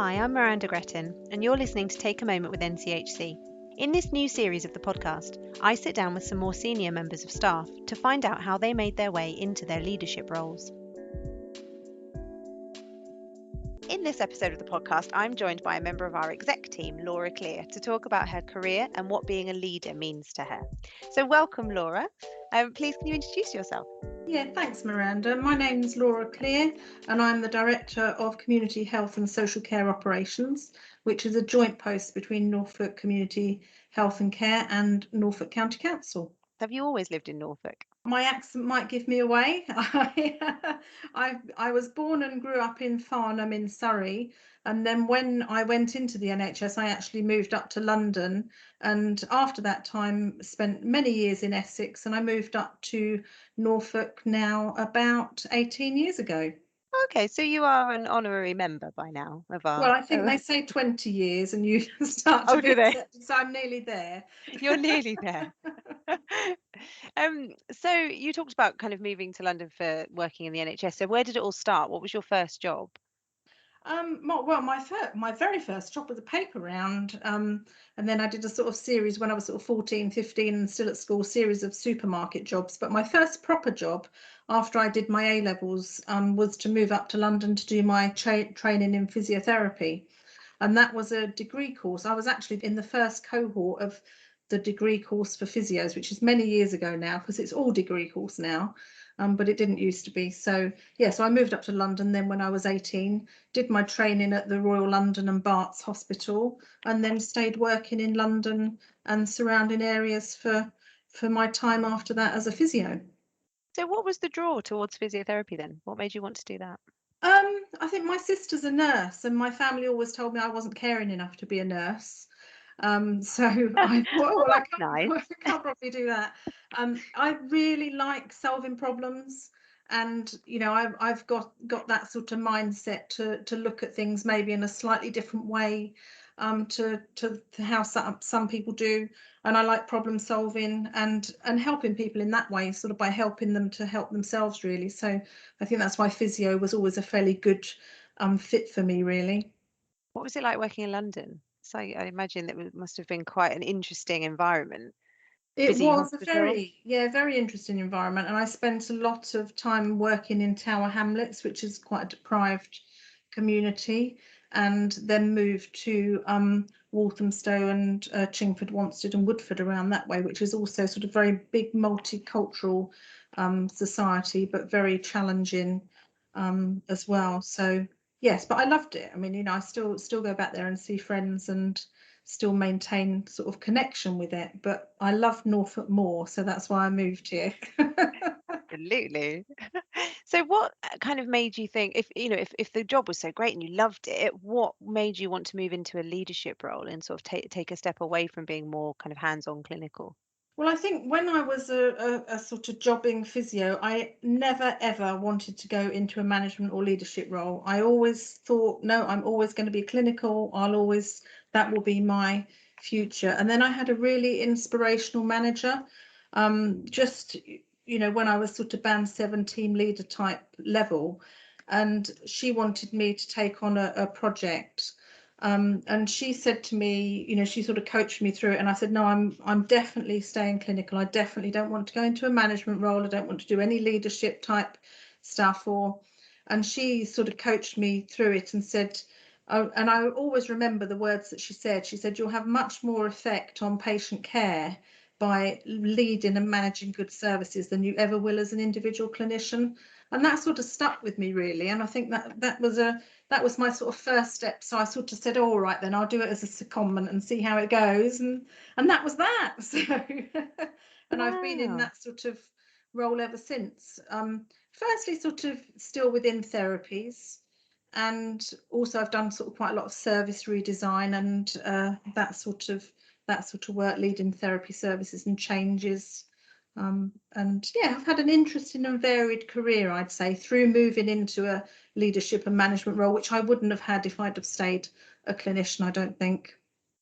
Hi, I'm Miranda Gretton, and you're listening to Take a Moment with NCHC. In this new series of the podcast, I sit down with some more senior members of staff to find out how they made their way into their leadership roles. In this episode of the podcast, I'm joined by a member of our exec team, Laura Clear, to talk about her career and what being a leader means to her. So welcome, Laura. Please can you introduce yourself? Yeah, thanks, Miranda. My name's Laura Clear, and I'm the Director of Community Health and Social Care Operations, which is a joint post between Norfolk Community Health and Care and Norfolk County Council. Have you always lived in Norfolk? My accent might give me away. I was born and grew up in Farnham in Surrey, and then when I went into the NHS, I actually moved up to London, and after that time spent many years in Essex, and I moved up to Norfolk now about 18 years ago. Okay, so you are an honorary member by now of our... Well, I think they say 20 years and you start to Oh, be do they? accepted, so I'm nearly there. You're nearly there. So you talked about kind of moving to London for working in the NHS. So where did it all start? What was your first job? Well, my very first job was a paper round, and then I did a sort of series when I was sort of 14, 15 and still at school, series of supermarket jobs. But my first proper job after I did my A-levels was to move up to London to do my training in physiotherapy. And that was a degree course. I was actually in the first cohort of the degree course for physios, which is many years ago now, because it's all degree course now, but it didn't used to be. So yeah, so I moved up to London then when I was 18, did my training at the Royal London and Barts Hospital, and then stayed working in London and surrounding areas for my time after that as a physio. So what was the draw towards physiotherapy then? What made you want to do that? I think my sister's a nurse, and my family always told me I wasn't caring enough to be a nurse. So I thought, well, I Nice. can't probably do that. I really like solving problems, and I've got that sort of mindset to look at things maybe in a slightly different way, to how some people do, and I like problem solving and helping people in that way, sort of by helping them to help themselves, really. So I think that's why physio was always a fairly good fit for me, really. What was it like working in London? So I imagine that it must have been quite an interesting environment. It Busy was a hospital. very interesting environment, and I spent a lot of time working in Tower Hamlets, which is quite a deprived community, and then moved to Walthamstow and Chingford, Wanstead, and Woodford around that way, which is also sort of very big multicultural society, but very challenging as well. So yes, but I loved it. I mean, I still go back there and see friends and still maintain sort of connection with it, but I love Norfolk more, so that's why I moved here. Absolutely. So what kind of made you think, if the job was so great and you loved it, what made you want to move into a leadership role and sort of take a step away from being more kind of hands-on clinical? Well, I think when I was a sort of jobbing physio, I never ever wanted to go into a management or leadership role. I always thought, no, I'm always going to be clinical. That will be my future. And then I had a really inspirational manager, just, when I was sort of band 7 team leader type level, and she wanted me to take on a project. And she said to me, she sort of coached me through it, and I said, no, I'm definitely staying clinical. I definitely don't want to go into a management role. I don't want to do any leadership type stuff. And she sort of coached me through it and said, oh, and I always remember the words that she said. She said, you'll have much more effect on patient care by leading and managing good services than you ever will as an individual clinician. And that sort of stuck with me, really. And I think that was my sort of first step. So I sort of said, all right, then I'll do it as a secondment and see how it goes. And that was that. So, and I've been in Wow. that sort of role ever since. Firstly, sort of still within therapies. And also I've done sort of quite a lot of service redesign and that sort of work, leading therapy services and changes. And yeah, I've had an interesting and varied career, I'd say, through moving into a leadership and management role, which I wouldn't have had if I'd have stayed a clinician, I don't think.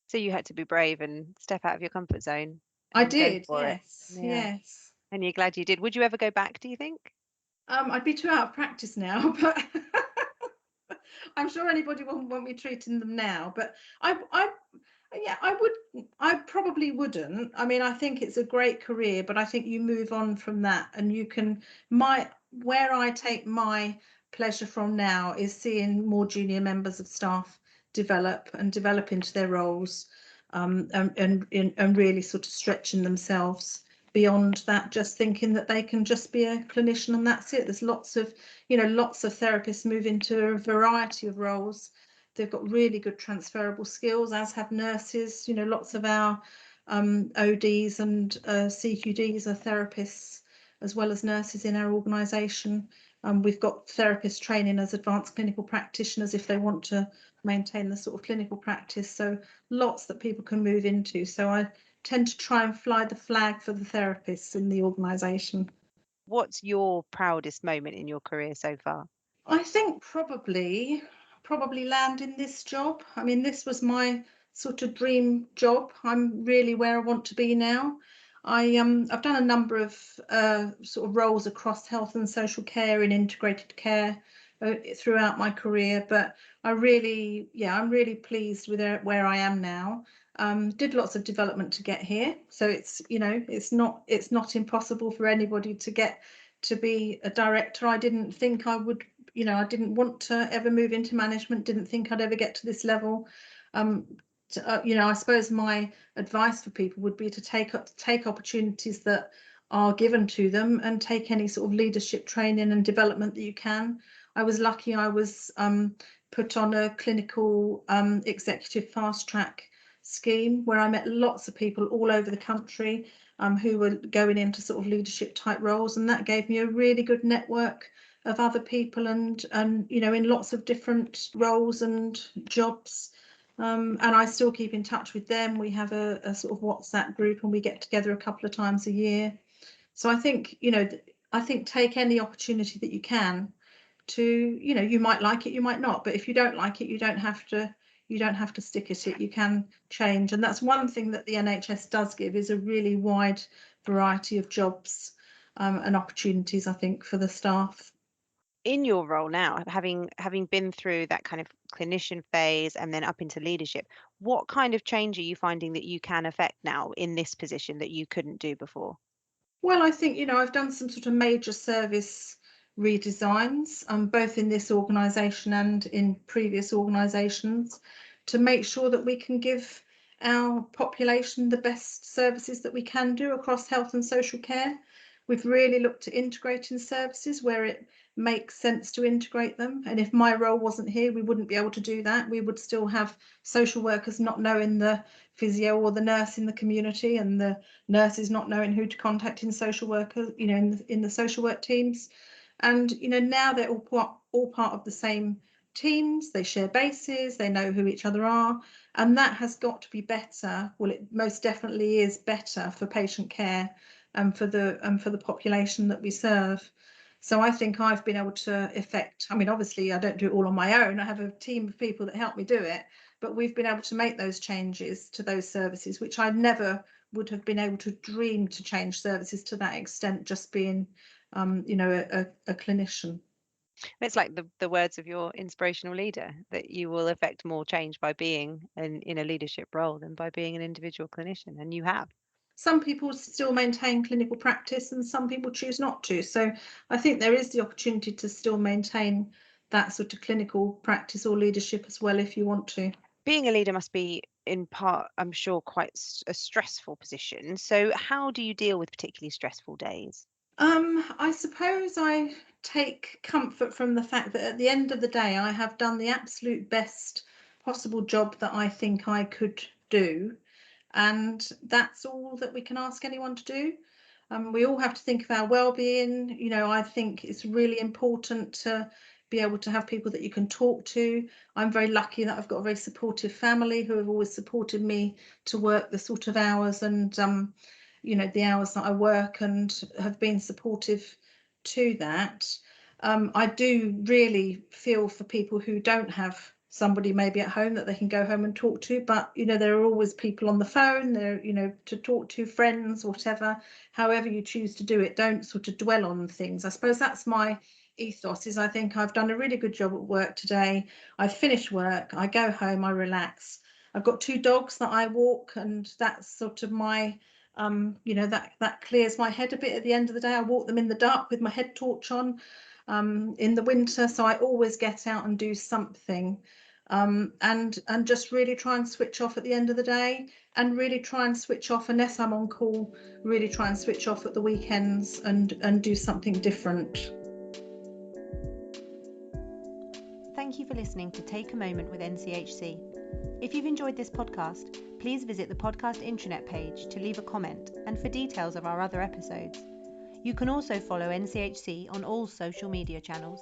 So you had to be brave and step out of your comfort zone I and go did, for it. yes, Yeah. yes. And you're glad you did. Would you ever go back, do you think? I'd be too out of practice now, but I'm sure anybody won't be treating them now, but I yeah, I probably wouldn't. I mean, I think it's a great career, but I think you move on from that and you can, where I take my pleasure from now is seeing more junior members of staff develop into their roles, and really sort of stretching themselves beyond that, just thinking that they can just be a clinician and that's it. There's lots of therapists move into a variety of roles. They've got really good transferable skills, as have nurses. Lots of our ODs and CQDs are therapists as well as nurses in our organisation. We've got therapists training as advanced clinical practitioners if they want to maintain the sort of clinical practice. So lots that people can move into. So I tend to try and fly the flag for the therapists in the organisation. What's your proudest moment in your career so far? I think probably landing this job. I mean, this was my sort of dream job. I'm really where I want to be now. I've done a number of sort of roles across health and social care and integrated care throughout my career, but I'm really pleased with where I am now. Did lots of development to get here, so it's not impossible for anybody to get to be a director. I didn't think I would, I didn't want to ever move into management, didn't think I'd ever get to this level. I suppose my advice for people would be to take opportunities that are given to them and take any sort of leadership training and development that you can. I was lucky I was put on a clinical executive fast track scheme where I met lots of people all over the country who were going into sort of leadership type roles, and that gave me a really good network of other people and in lots of different roles and jobs. And I still keep in touch with them. We have a sort of WhatsApp group and we get together a couple of times a year. So I think take any opportunity that you can to, you might like it, you might not, but if you don't like it, you don't have to stick at it. You can change. And that's one thing that the NHS does give, is a really wide variety of jobs and opportunities, I think, for the staff. In your role now, having been through that kind of clinician phase and then up into leadership, what kind of change are you finding that you can affect now in this position that you couldn't do before? Well, I think, I've done some sort of major service redesigns, both in this organisation and in previous organisations, to make sure that we can give our population the best services that we can do across health and social care. We've really looked at integrating services where it makes sense to integrate them. And if my role wasn't here, we wouldn't be able to do that. We would still have social workers not knowing the physio or the nurse in the community, and the nurses not knowing who to contact in social workers, in the social work teams. And now they're all part of the same teams. They share bases. They know who each other are, and that has got to be better. Well, it most definitely is better for patient care and for the population that we serve. So I think I've been able to affect. I mean, obviously, I don't do it all on my own. I have a team of people that help me do it, but we've been able to make those changes to those services, which I never would have been able to dream to change services to that extent, just being, a clinician. It's like the words of your inspirational leader, that you will affect more change by being in a leadership role than by being an individual clinician, and you have. Some people still maintain clinical practice and some people choose not to. So I think there is the opportunity to still maintain that sort of clinical practice or leadership as well if you want to. Being a leader must be, in part, I'm sure, quite a stressful position. So how do you deal with particularly stressful days? I suppose I take comfort from the fact that at the end of the day, I have done the absolute best possible job that I think I could do. And that's all that we can ask anyone to do. We all have to think of our well-being. I think it's really important to be able to have people that you can talk to. I'm very lucky that I've got a very supportive family who have always supported me to work the sort of hours and the hours that I work, and have been supportive to that. I do really feel for people who don't have somebody maybe at home that they can go home and talk to, but there are always people on the phone there, to talk to, friends, whatever. However you choose to do it, don't sort of dwell on things. I suppose that's my ethos is, I think I've done a really good job at work today. I finish work, I go home, I relax. I've got 2 dogs that I walk, and that's sort of my that clears my head a bit at the end of the day. I walk them in the dark with my head torch on in the winter, so I always get out and do something, and just really try and switch off at the end of the day, and really try and switch off unless I'm on call. Really try and switch off at the weekends and do something different. Thank you for listening to Take a Moment with NCHC. If you've enjoyed this podcast, please visit the podcast intranet page to leave a comment and for details of our other episodes. You can also follow NCHC on all social media channels.